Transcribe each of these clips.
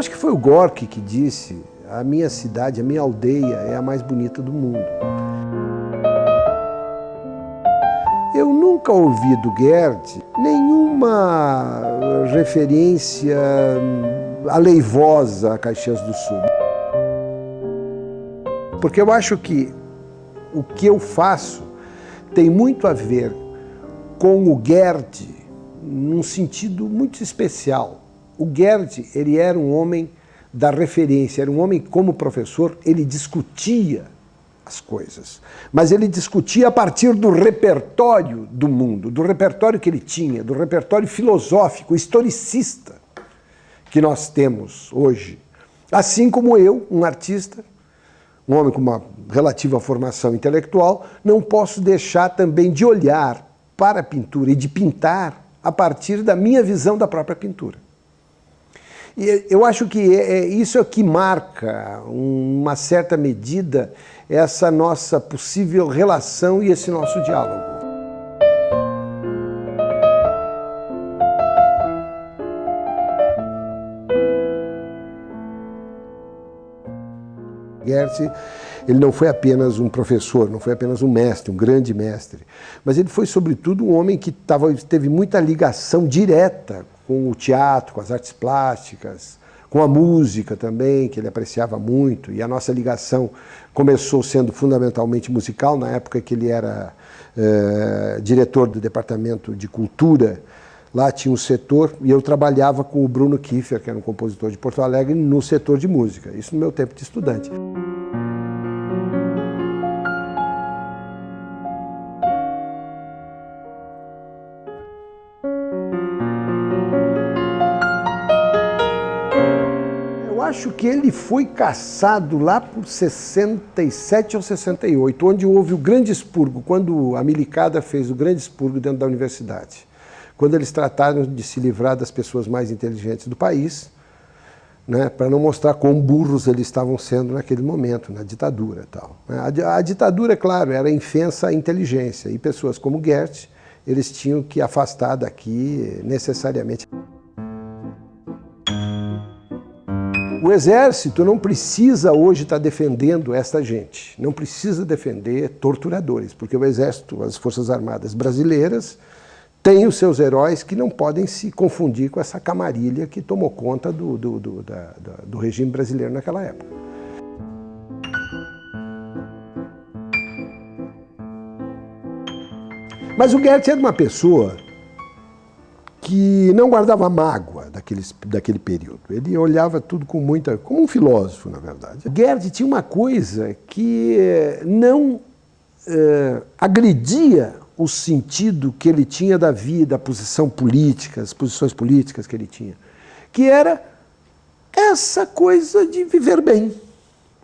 acho que foi o Gorky que disse: a minha cidade, a minha aldeia é a mais bonita do mundo. Eu nunca ouvi do Gerd nenhuma referência aleivosa a Caxias do Sul. Porque eu acho que o que eu faço tem muito a ver com o Gerd num sentido muito especial. O Gerd, ele era um homem da referência, era um homem que, como professor, ele discutia as coisas. Mas ele discutia a partir do repertório do mundo, do repertório que ele tinha, do repertório filosófico, historicista que nós temos hoje. Assim como eu, um artista, um homem com uma relativa formação intelectual, não posso deixar também de olhar para a pintura e de pintar a partir da minha visão da própria pintura. E eu acho que isso é o que marca, uma certa medida, essa nossa possível relação e esse nosso diálogo. Gerd, ele não foi apenas um professor, não foi apenas um mestre, um grande mestre, mas ele foi, sobretudo, um homem que teve muita ligação direta com o teatro, com as artes plásticas, com a música também, que ele apreciava muito, e a nossa ligação começou sendo fundamentalmente musical, na época que ele era diretor do Departamento de Cultura. Lá tinha um setor, e eu trabalhava com o Bruno Kiefer, que era um compositor de Porto Alegre, no setor de música, isso no meu tempo de estudante. Eu acho que ele foi cassado lá por 67 ou 68, onde houve o grande expurgo, quando a milicada fez o grande expurgo dentro da universidade. Quando eles trataram de se livrar das pessoas mais inteligentes do país, né, para não mostrar quão burros eles estavam sendo naquele momento, na ditadura e tal. A ditadura, claro, era infensa à inteligência, e pessoas como Gerd, eles tinham que afastar daqui necessariamente. O Exército não precisa hoje estar defendendo essa gente, não precisa defender torturadores, porque o Exército, as Forças Armadas brasileiras, têm os seus heróis que não podem se confundir com essa camarilha que tomou conta do regime brasileiro naquela época. Mas o Gerd era uma pessoa que não guardava mágoa daquele período. Ele olhava tudo com muita... como um filósofo, na verdade. O Gerd tinha uma coisa que não agredia o sentido que ele tinha da vida, a posição política, as posições políticas que ele tinha, que era essa coisa de viver bem.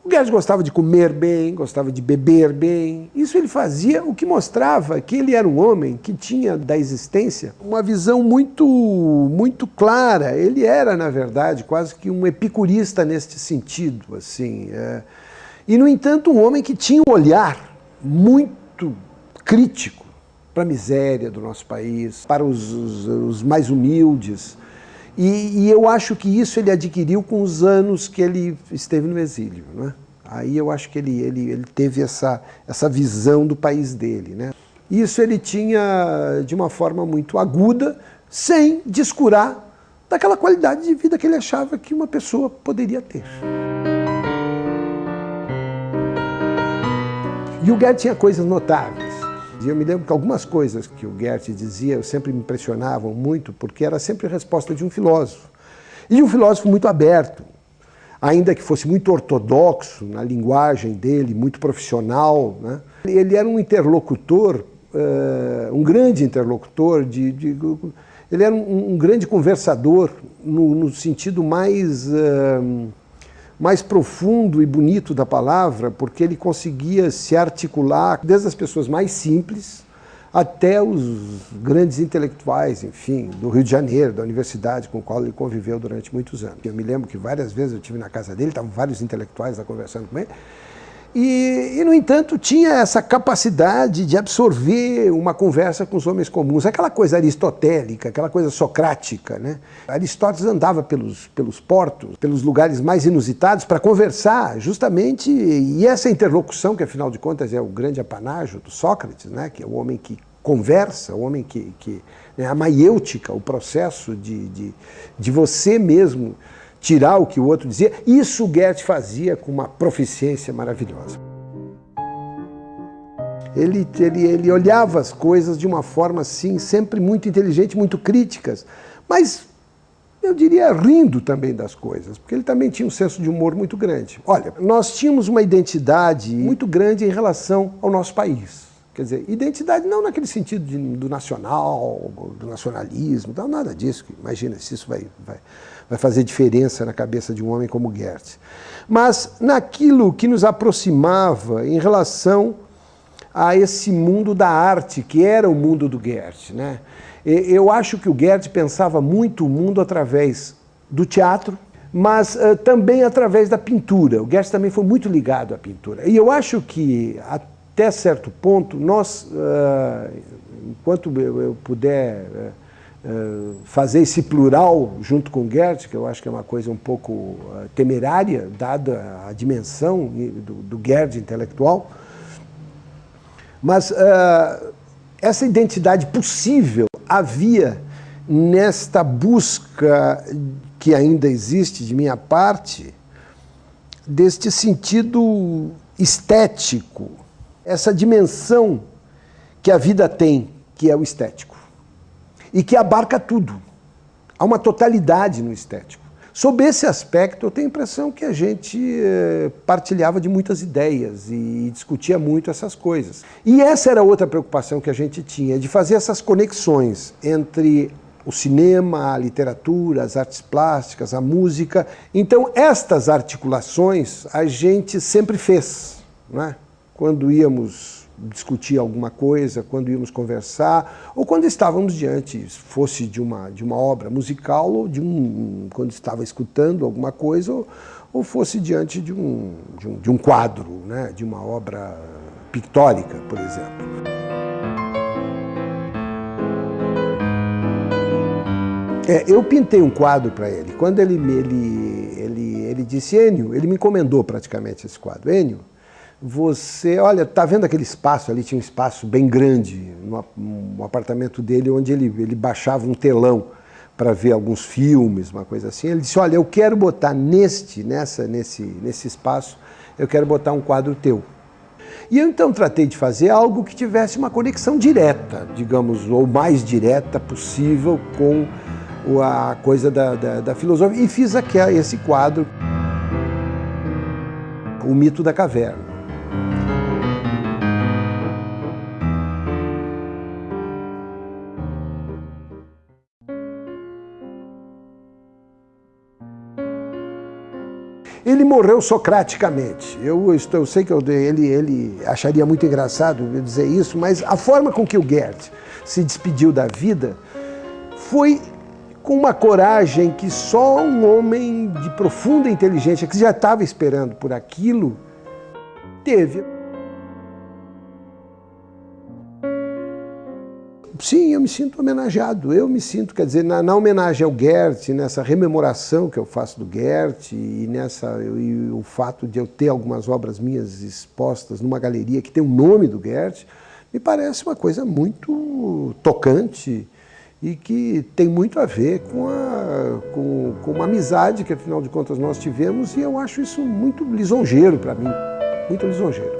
O Gerd gostava de comer bem, gostava de beber bem. Isso ele fazia, o que mostrava que ele era um homem que tinha da existência uma visão muito clara. Ele era, na verdade, quase que um epicurista neste sentido, assim. E, no entanto, um homem que tinha um olhar muito crítico para a miséria do nosso país, para os mais humildes. E eu acho que isso ele adquiriu com os anos que ele esteve no exílio, né? Aí eu acho que ele teve essa visão do país dele, né? Isso ele tinha de uma forma muito aguda, sem descurar daquela qualidade de vida que ele achava que uma pessoa poderia ter. E o Gerd tinha coisas notáveis. E eu me lembro que algumas coisas que o Gerd dizia sempre me impressionavam muito, porque era sempre a resposta de um filósofo. E um filósofo muito aberto, ainda que fosse muito ortodoxo na linguagem dele, muito profissional, né? Ele era um interlocutor, um grande interlocutor, ele era um grande conversador no sentido mais profundo e bonito da palavra, porque ele conseguia se articular desde as pessoas mais simples até os grandes intelectuais, enfim, do Rio de Janeiro, da universidade, com o qual ele conviveu durante muitos anos. Eu me lembro que várias vezes eu estive na casa dele, estavam vários intelectuais lá conversando com ele, no entanto, tinha essa capacidade de absorver uma conversa com os homens comuns, aquela coisa aristotélica, aquela coisa socrática, né? Aristóteles andava pelos portos, pelos lugares mais inusitados para conversar, justamente, e essa interlocução, que afinal de contas é o grande apanágio do Sócrates, né? Que é o homem que conversa, o homem né? A maiêutica, o processo de você mesmo tirar o que o outro dizia. Isso o Goethe fazia com uma proficiência maravilhosa. Ele olhava as coisas de uma forma, assim, sempre muito inteligente, muito críticas, mas eu diria rindo também das coisas, porque ele também tinha um senso de humor muito grande. Olha, nós tínhamos uma identidade muito grande em relação ao nosso país. Quer dizer, identidade não naquele sentido do nacional, do nacionalismo, não, nada disso. Imagina se isso vai fazer diferença na cabeça de um homem como Goethe. Mas naquilo que nos aproximava em relação a esse mundo da arte, que era o mundo do Goethe, né? Eu acho que o Goethe pensava muito o mundo através do teatro, mas também através da pintura. O Goethe também foi muito ligado à pintura. E eu acho que, até certo ponto, nós, enquanto eu puder fazer esse plural junto com Goethe, que eu acho que é uma coisa um pouco temerária, dada a dimensão do Goethe intelectual, mas essa identidade possível havia nesta busca que ainda existe de minha parte, deste sentido estético, essa dimensão que a vida tem, que é o estético, e que abarca tudo. Há uma totalidade no estético. Sob esse aspecto, eu tenho a impressão que a gente partilhava de muitas ideias e discutia muito essas coisas. E essa era outra preocupação que a gente tinha, de fazer essas conexões entre o cinema, a literatura, as artes plásticas, a música. Então, estas articulações a gente sempre fez, não é? Quando íamos discutir alguma coisa, quando íamos conversar, ou quando estávamos diante, fosse de uma obra musical, ou quando estava escutando alguma coisa, ou fosse diante de um quadro, né? De uma obra pictórica, por exemplo. Eu pintei um quadro para ele. Quando ele disse, Enio, ele me encomendou praticamente esse quadro. Enio, você, olha, tá vendo aquele espaço ali? Tinha um espaço bem grande no apartamento dele, onde ele baixava um telão para ver alguns filmes, uma coisa assim. Ele disse, olha, eu quero botar nesse espaço, eu quero botar um quadro teu. E eu então tratei de fazer algo que tivesse uma conexão direta, digamos, ou mais direta possível com a coisa da filosofia. E fiz esse quadro, O Mito da Caverna. Ele morreu socraticamente. Eu sei que ele acharia muito engraçado eu dizer isso, mas a forma com que o Goethe se despediu da vida foi com uma coragem que só um homem de profunda inteligência, que já estava esperando por aquilo, teve. Sim, eu me sinto homenageado, quer dizer, na homenagem ao Goethe, nessa rememoração que eu faço do Goethe e o fato de eu ter algumas obras minhas expostas numa galeria que tem o nome do Goethe, me parece uma coisa muito tocante e que tem muito a ver com uma amizade que, afinal de contas, nós tivemos, e eu acho isso muito lisonjeiro para mim, muito lisonjeiro.